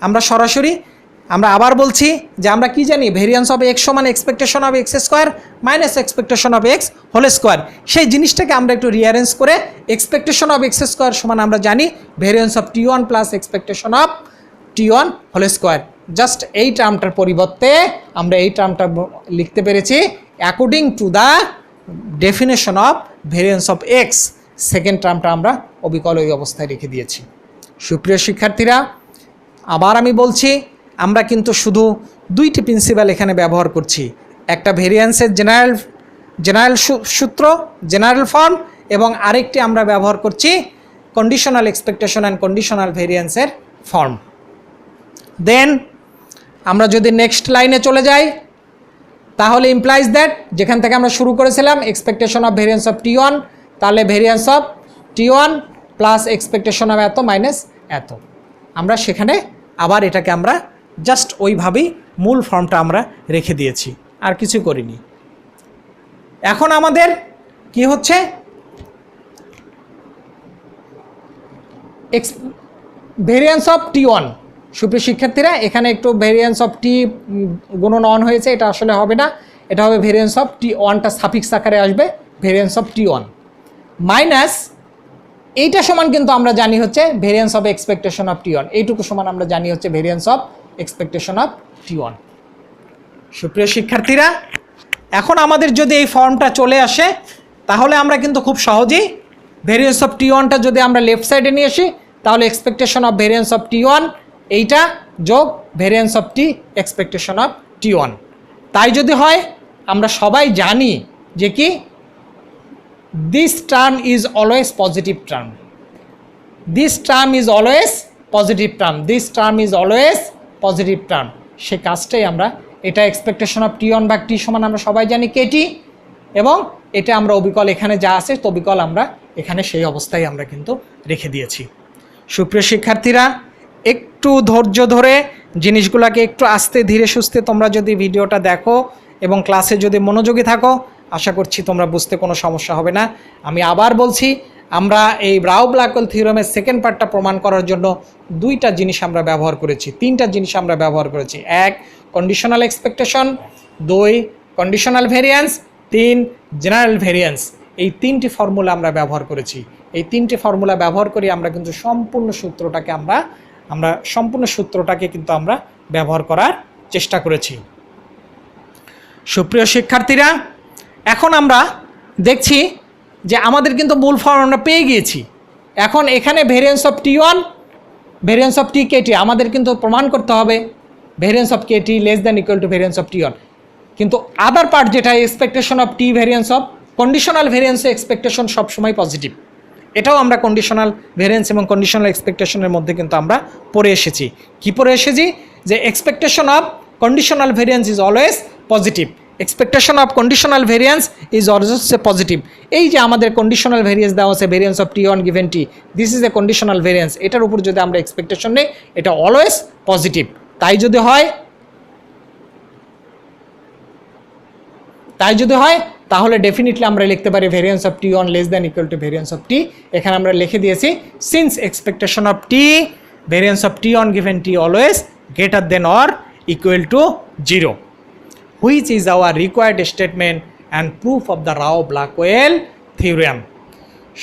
আমরা সরাসরি আমরা আবার বলছি যে আমরা কি জানি ভেরিয়েন্স অফ এক্স সমান expectation of x square minus expectation of x whole square. সেই জিনিসটাকে আমরা একটু রিঅ্যারেঞ্জ করে এক্সপেকটেশন অফ এক্স স্কোয়ার সমান আমরা জানি variance of T one plus expectation of T one whole square. Just এই টার্মটার পরিবর্তে আমরা এই টার্মটা লিখতে পেরেছি according to the definition of variance of X. Second টার্মটা আমরা অবিকল ওই অবস্থায় রেখে দিয়েছি। সুপ্রিয় শিক্ষার্থীরা, আবার আমি বলছি, আমরা কিন্তু শুধু দুইটি প্রিন্সিপাল এখানে ব্যবহার করছি, একটা ভেরিয়েন্সের জেনারেল সূত্র, জেনারেল ফর্ম, এবং আরেকটি আমরা ব্যবহার করছি কন্ডিশনাল এক্সপেকটেশন অ্যান্ড কন্ডিশনাল ভেরিয়েন্সের ফর্ম। দেন আমরা যদি নেক্সট লাইনে চলে যাই, তাহলে ইমপ্লাইজ দ্যাট যেখান থেকে আমরা শুরু করেছিলাম expectation of variance of T one, তাহলে variance of T one plus expectation of এত মাইনাস এত। আমরা সেখানে আবার এটাকে আমরা জাস্ট ওইভাবেই মূল ফর্মটা আমরা রেখে দিয়েছি, আর কিছু করিনি। এখন আমাদের কি হচ্ছে, ভেরিয়েন্স অফ টি ওয়ান। সুপ্রিয় শিক্ষার্থীরা, এখানে একটু ভেরিয়েন্স অফ টি গুণন অন হয়েছে, এটা আসলে হবে না, এটা হবে ভেরিয়েন্স অফ টি ওয়ানটা সাফিক্স আকারে আসবে, variance of T one minus এইটা সমান কিন্তু আমরা জানি হচ্ছে variance of expectation of T one, এইটুকু সমান আমরা জানি হচ্ছে variance of expectation of T one. সুপ্রিয় শিক্ষার্থীরা, এখন আমাদের যদি এই ফর্মটা চলে আসে, তাহলে আমরা কিন্তু খুব সহজেই ভেরিয়েন্স অফ টি ওয়ানটা যদি আমরা লেফট সাইডে নিয়ে আসি, তাহলে expectation of variance of T one এইটা যোগ variance of T expectation of T one. তাই যদি হয়, আমরা সবাই জানি যে কি this term is always positive term, this term is always positive term, this term is always positive term। সে কাজটাই আমরা, এটা এক্সপেকটেশন অফ টি ওয়ান ভাগ টি সমান আমরা সবাই জানি কেটি, এবং এটা আমরা অবিকল এখানে যা আছে তো অবিকল আমরা এখানে সেই অবস্থায় আমরা কিন্তু রেখে দিয়েছি। সুপ্রিয় শিক্ষার্থীরা, একটু ধৈর্য ধরে জিনিসগুলোকে একটু আস্তে ধীরে সুস্থে তোমরা যদি ভিডিওটা দেখো এবং ক্লাসে যদি মনোযোগী থাকো, আশা করছি তোমরা বুঝতে কোনো সমস্যা হবে না। আমি আবার বলছি, আমরা এই রাও-ব্ল্যাকওয়েল থিওরামের সেকেন্ড পার্টটা প্রমাণ করার জন্য দুইটা জিনিস আমরা ব্যবহার করেছি, তিনটা জিনিস আমরা ব্যবহার করেছি। এক, কন্ডিশনাল এক্সপেকটেশন, দুই, কন্ডিশনাল ভেরিয়েন্স, তিন, জেনারেল ভেরিয়েন্স। এই তিনটি ফর্মুলা আমরা ব্যবহার করেছি। এই তিনটি ফর্মুলা ব্যবহার করে আমরা কিন্তু সম্পূর্ণ সূত্রটাকে কিন্তু আমরা ব্যবহার করার চেষ্টা করেছি। সুপ্রিয় শিক্ষার্থীরা, এখন আমরা দেখছি যে আমাদের কিন্তু মূল ফর্ম আমরা পেয়ে গিয়েছি। এখন এখানে variance of T1, variance of TKT আমাদের কিন্তু প্রমাণ করতে হবে variance of KT less than equal to variance of T1। কিন্তু আদার পার্ট যেটা expectation of T variance of, conditional ভেরিয়েন্সে এক্সপেকটেশন সবসময় পজিটিভ। এটাও আমরা কন্ডিশনাল ভেরিয়েন্স এবং কন্ডিশনাল এক্সপেকটেশনের মধ্যে কিন্তু আমরা পড়ে এসেছি। কি পড়ে এসেছি? যে expectation of conditional variance is always positive, expectation of conditional variance is always positive. এই যে আমাদের কন্ডিশনাল ভেরিয়েন্স দেওয়া আছে, variance of T1 given T, this is a conditional variance. এটার উপর যদি আমরা এক্সপেকটেশন নেই, এটা অলওয়েজ পজিটিভ। তাই যদি হয় তাহলে ডেফিনেটলি আমরা লিখতে পারি variance of T1 less than equal to variance of T। এখানে আমরা লিখে দিয়েছি since expectation of T variance of T1 given T always greater than or equal to 0, which is our required statement and proof of the Rao-Blackwell theorem.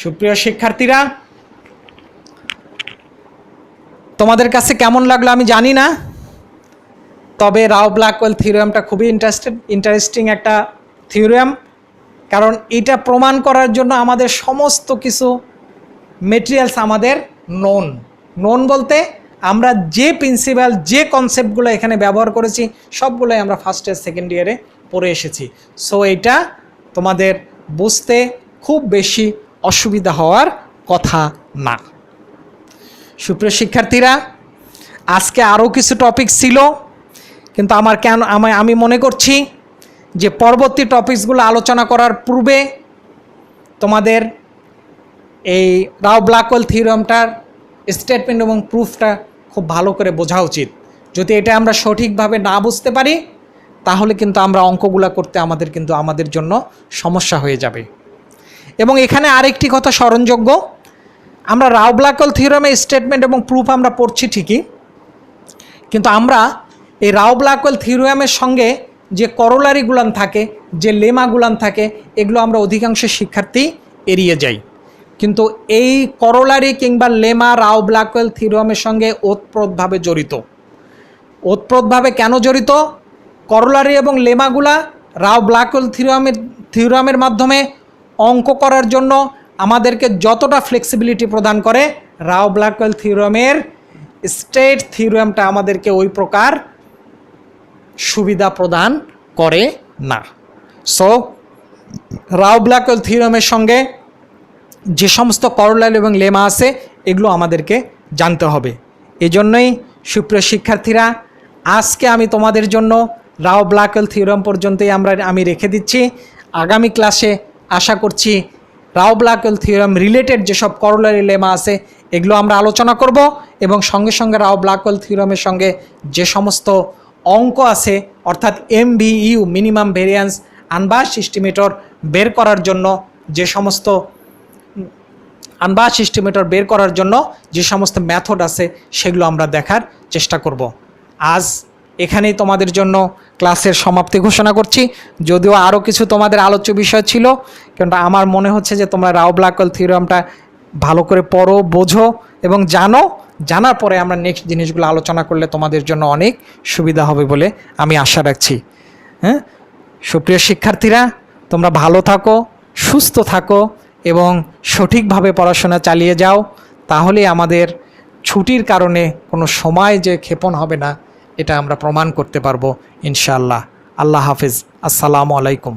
সুপ্রিয় শিক্ষার্থীরা, তোমাদের কাছে কেমন লাগলো আমি জানি না, তবে রাও-ব্ল্যাকওয়েল থিওরেমটা খুবই ইন্টারেস্টিং একটা থিওরেম। কারণ এটা প্রমাণ করার জন্য আমাদের সমস্ত কিছু মেটেরিয়ালস আমাদের নোন বলতে আমরা যে প্রিন্সিপাল, যে কনসেপ্টগুলো এখানে ব্যবহার করেছি সবগুলোই আমরা ফার্স্ট ইয়ার সেকেন্ড ইয়ারে পড়ে এসেছি। সো এইটা তোমাদের বুঝতে খুব বেশি অসুবিধা হওয়ার কথা না। সুপ্রিয় শিক্ষার্থীরা, আজকে আরও কিছু টপিক ছিল, কিন্তু আমি মনে করছি যে পরবর্তী টপিকসগুলো আলোচনা করার পূর্বে তোমাদের এই রাও-ব্ল্যাকওয়েল থিওরেমটার স্টেটমেন্ট এবং প্রুফটা খুব ভালো করে বোঝা উচিত। যদি এটা আমরা সঠিকভাবে না বুঝতে পারি তাহলে কিন্তু আমরা অঙ্কগুলো করতে আমাদের জন্য সমস্যা হয়ে যাবে। এবং এখানে আরেকটি কথা স্মরণযোগ্য, আমরা রাও-ব্ল্যাকওয়েল থিওরেমের স্টেটমেন্ট এবং প্রুফ আমরা পড়ছি ঠিকই, কিন্তু আমরা এই রাও-ব্ল্যাকওয়েল থিওরেমের সঙ্গে যে করোলারিগুলান থাকে, যে লেমাগুলান থাকে, এগুলো আমরা অধিকাংশ শিক্ষার্থী এড়িয়ে যাই। কিন্তু এই করোলারি কিংবা লেমা রাও-ব্ল্যাকওয়েল থিওরেমের সঙ্গে ওতপ্রোতভাবে জড়িত। ওতপ্রোতভাবে কেন জড়িত? করোলারি এবং লেমাগুলা রাও-ব্ল্যাকওয়েল থিওরেমের মাধ্যমে অঙ্ক করার জন্য আমাদেরকে যতটা ফ্লেক্সিবিলিটি প্রদান করে, রাও-ব্ল্যাকওয়েল থিওরেমের স্টেট থিওরেমটা আমাদেরকে ওই প্রকার সুবিধা প্রদান করে না। সো রাও-ব্ল্যাকওয়েল থিওরেমের সঙ্গে যে সমস্ত করোলারি এবং লেমা আছে এগুলো আমাদেরকে জানতে হবে। এজন্যই সুপ্রিয় শিক্ষার্থীরা, আজকে আমি তোমাদের জন্য রাও-ব্ল্যাকওয়েল থিওরেম পর্যন্তই আমি রেখে দিচ্ছি। আগামী ক্লাসে আশা করছি রাও-ব্ল্যাকওয়েল থিওরেম রিলেটেড যেসব করোলারি লেমা আছে এগুলো আমরা আলোচনা করব, এবং সঙ্গে সঙ্গে রাও-ব্ল্যাকওয়েল থিওরেমের সঙ্গে যে সমস্ত অঙ্ক আছে, অর্থাৎ MVU মিনিমাম ভেরিয়েন্স আনবাস এস্টিমেটর বের করার জন্য যে সমস্ত মেথড আছে সেগুলো আমরা দেখার চেষ্টা করব। আজ এখানেই তোমাদের জন্য ক্লাসের সমাপ্তি ঘোষণা করছি। যদিও আরও কিছু তোমাদের আলোচ্য বিষয় ছিল, কিন্তু আমার মনে হচ্ছে যে তোমরা রাও-ব্ল্যাকওয়েল থিওরেমটা ভালো করে পড়ো, বোঝো এবং জানার পরে আমরা নেক্সট জিনিসগুলো আলোচনা করলে তোমাদের জন্য অনেক সুবিধা হবে বলে আমি আশা রাখছি। হ্যাঁ, সুপ্রিয় শিক্ষার্থীরা, তোমরা ভালো থাকো, সুস্থ থাকো এবং সঠিকভাবে পড়াশোনা চালিয়ে যাও। তাহলে আমাদের ছুটির কারণে কোনো সময় যে ক্ষেপণ হবে না, এটা আমরা প্রমাণ করতে পারবো ইনশাআল্লাহ। আল্লাহ হাফিজ। আসসালামু আলাইকুম।